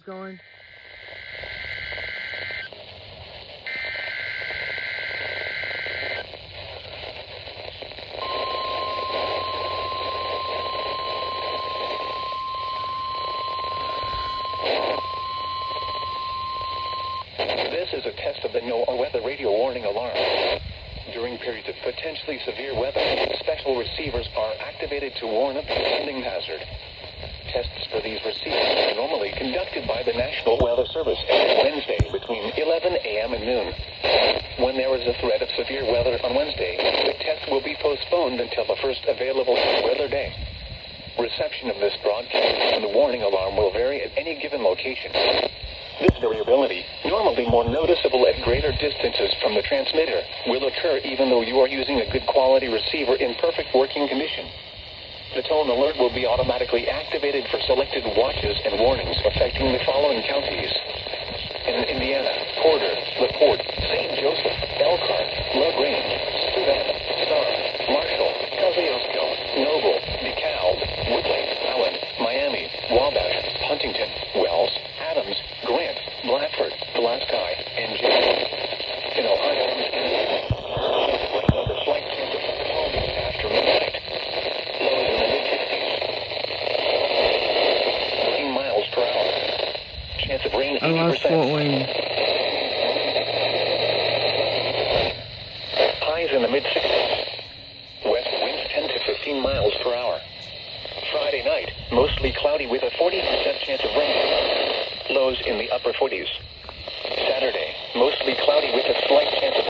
going. This is a test of the no-weather radio warning alarm. During periods of potentially severe weather, special receivers are activated to warn of the impending hazard. Tests for these receivers are normally conducted by the National Weather Service every Wednesday between 11 a.m. and noon. When there is a threat of severe weather on Wednesday, the test will be postponed until the first available weather day. Reception of this broadcast and the warning alarm will vary at any given location. This variability, normally more noticeable at greater distances from the transmitter, will occur even though you are using a good quality receiver in perfect working condition. The tone alert will be automatically activated for selected watches and warnings affecting the following counties: in Indiana, Porter, LaPorte, St. Joseph, Elkhart, LaGrange, Savannah, Star, Marshall, Kosciuszko, Noble, DeKalb, Woodley, Allen, Miami, Wabash, Huntington, Wells, Adams, Grant, Bradford, Pulaski, and Jackson. In Ohio, the slight chance of thunderstorms after midnight. Lows in the mid-50s. 13 miles per hour. Chance of rain 80%. I lost Fort Wayne. Highs in the mid-60s. West winds 10 to 15 miles per hour. Friday night, mostly cloudy with a 40% chance of rain. Lows in the upper 40s. Saturday, mostly cloudy with a slight chance of